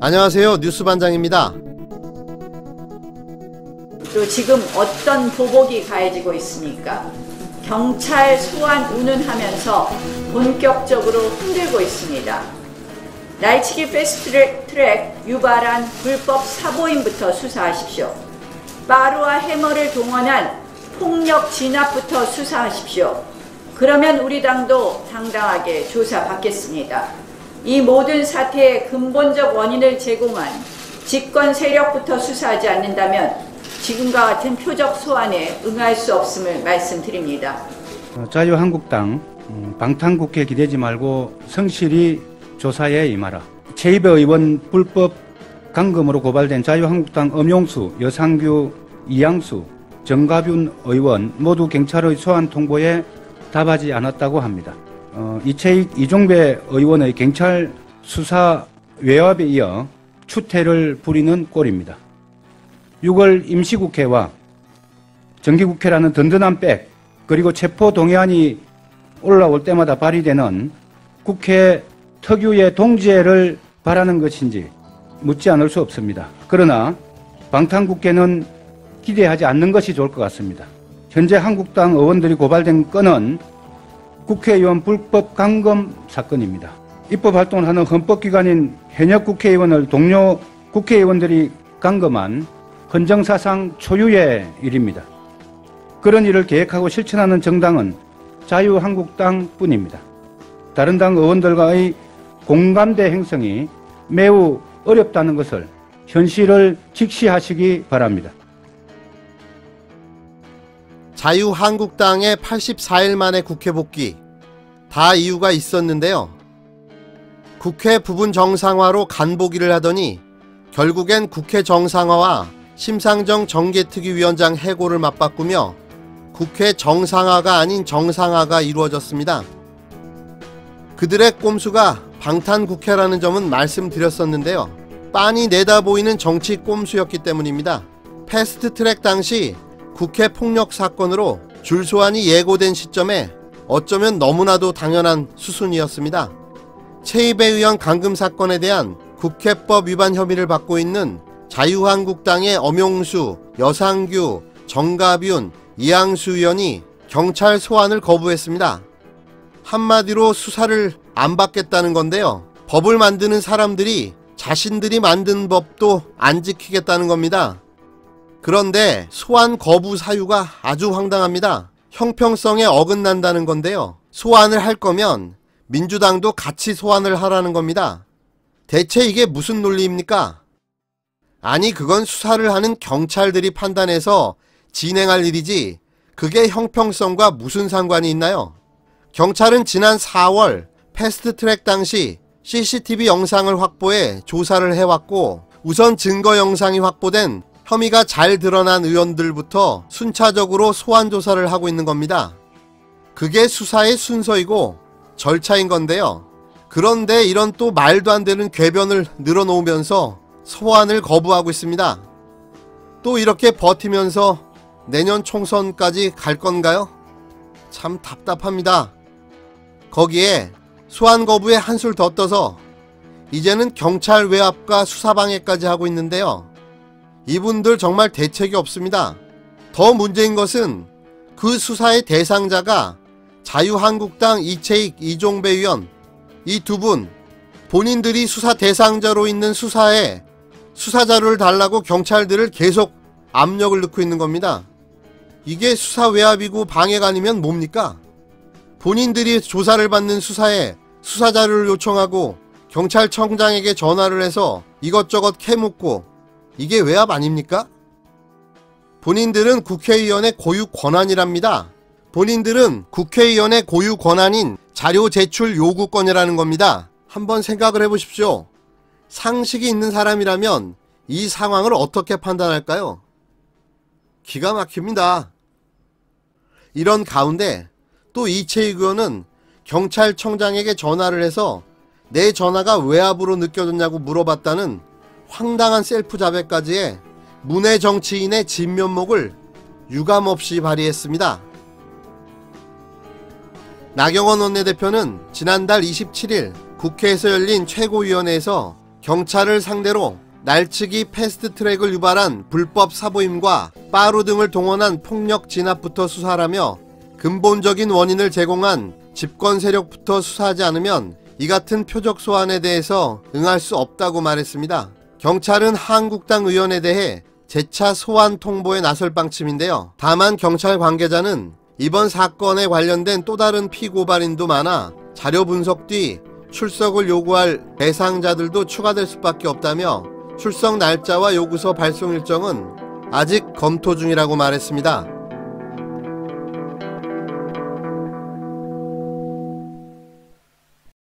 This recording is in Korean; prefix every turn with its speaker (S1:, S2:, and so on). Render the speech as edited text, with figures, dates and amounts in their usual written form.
S1: 안녕하세요. 뉴스반장입니다.
S2: 또 지금 어떤 보복이 가해지고 있습니까? 경찰 소환 운운하면서 본격적으로 흔들고 있습니다. 날치기 패스트트랙 유발한 불법 사보임부터 수사하십시오. 빠루와 해머를 동원한 폭력 진압부터 수사하십시오. 그러면 우리 당도 당당하게 조사받겠습니다. 이 모든 사태의 근본적 원인을 제공한 집권 세력부터 수사하지 않는다면 지금과 같은 표적 소환에 응할 수 없음을 말씀드립니다.
S3: 자유한국당 방탄국회 기대지 말고 성실히 조사에 임하라. 최입의 의원 불법 감금으로 고발된 자유한국당 엄용수, 여상규, 이양수, 정가균 의원 모두 경찰의 소환 통보에 답하지 않았다고 합니다. 이채익, 이종배 의원의 경찰 수사 외압에 이어 추태를 부리는 꼴입니다. 6월 임시국회와 정기국회라는 든든한 백, 그리고 체포동의안이 올라올 때마다 발의되는 국회 특유의 동지애를 바라는 것인지 묻지 않을 수 없습니다. 그러나 방탄국회는 기대하지 않는 것이 좋을 것 같습니다. 현재 한국당 의원들이 고발된 건은 국회의원 불법 감금 사건입니다. 입법활동을 하는 헌법기관인 현역 국회의원을 동료 국회의원들이 감금한 헌정사상 초유의 일입니다. 그런 일을 계획하고 실천하는 정당은 자유한국당뿐입니다. 다른 당 의원들과의 공감대 형성이 매우 어렵다는 것을 현실을 직시하시기 바랍니다.
S1: 자유한국당의 84일 만에 국회 복귀, 다 이유가 있었는데요. 국회 부분 정상화로 간보기를 하더니 결국엔 국회 정상화와 심상정 정개특위위원장 해고를 맞바꾸며 국회 정상화가 아닌 정상화가 이루어졌습니다. 그들의 꼼수가 방탄국회라는 점은 말씀드렸었는데요. 빤히 내다보이는 정치 꼼수였기 때문입니다. 패스트트랙 당시 국회 폭력 사건으로 줄소환이 예고된 시점에 어쩌면 너무나도 당연한 수순이었습니다. 최입의 의원 감금 사건에 대한 국회법 위반 혐의를 받고 있는 자유한국당의 엄용수, 여상규, 정가균, 이양수 의원이 경찰 소환을 거부했습니다. 한마디로 수사를 안 받겠다는 건데요. 법을 만드는 사람들이 자신들이 만든 법도 안 지키겠다는 겁니다. 그런데 소환 거부 사유가 아주 황당합니다. 형평성에 어긋난다는 건데요. 소환을 할 거면 민주당도 같이 소환을 하라는 겁니다. 대체 이게 무슨 논리입니까? 아니, 그건 수사를 하는 경찰들이 판단해서 진행할 일이지 그게 형평성과 무슨 상관이 있나요? 경찰은 지난 4월 패스트트랙 당시 CCTV 영상을 확보해 조사를 해왔고, 우선 증거 영상이 확보된 혐의가 잘 드러난 의원들부터 순차적으로 소환 조사를 하고 있는 겁니다. 그게 수사의 순서이고 절차인 건데요. 그런데 이런 또 말도 안 되는 궤변을 늘어놓으면서 소환을 거부하고 있습니다. 또 이렇게 버티면서 내년 총선까지 갈 건가요? 참 답답합니다. 거기에 소환 거부에 한술 더 떠서 이제는 경찰 외압과 수사방해까지 하고 있는데요. 이분들 정말 대책이 없습니다. 더 문제인 것은 그 수사의 대상자가 자유한국당 이채익, 이종배 의원, 이 두 분, 본인들이 수사 대상자로 있는 수사에 수사자료를 달라고 경찰들을 계속 압력을 넣고 있는 겁니다. 이게 수사 외압이고 방해가 아니면 뭡니까? 본인들이 조사를 받는 수사에 수사자료를 요청하고 경찰청장에게 전화를 해서 이것저것 캐묻고, 이게 외압 아닙니까? 본인들은 국회의원의 고유 권한이랍니다. 본인들은 국회의원의 고유 권한인 자료 제출 요구권이라는 겁니다. 한번 생각을 해보십시오. 상식이 있는 사람이라면 이 상황을 어떻게 판단할까요? 기가 막힙니다. 이런 가운데 또 이채익 의원은 경찰청장에게 전화를 해서 내 전화가 외압으로 느껴졌냐고 물어봤다는 황당한 셀프 자백까지의 문외 정치인의 진면목을 유감없이 발휘했습니다. 나경원 원내대표는 지난달 27일 국회에서 열린 최고위원회에서 경찰을 상대로 날치기 패스트트랙을 유발한 불법 사보임과 빠루 등을 동원한 폭력 진압부터 수사하라며 근본적인 원인을 제공한 집권 세력부터 수사하지 않으면 이 같은 표적 소환에 대해서 응할 수 없다고 말했습니다. 경찰은 한국당 의원에 대해 재차 소환 통보에 나설 방침인데요. 다만 경찰 관계자는 이번 사건에 관련된 또 다른 피고발인도 많아 자료 분석 뒤 출석을 요구할 대상자들도 추가될 수밖에 없다며 출석 날짜와 요구서 발송 일정은 아직 검토 중이라고 말했습니다.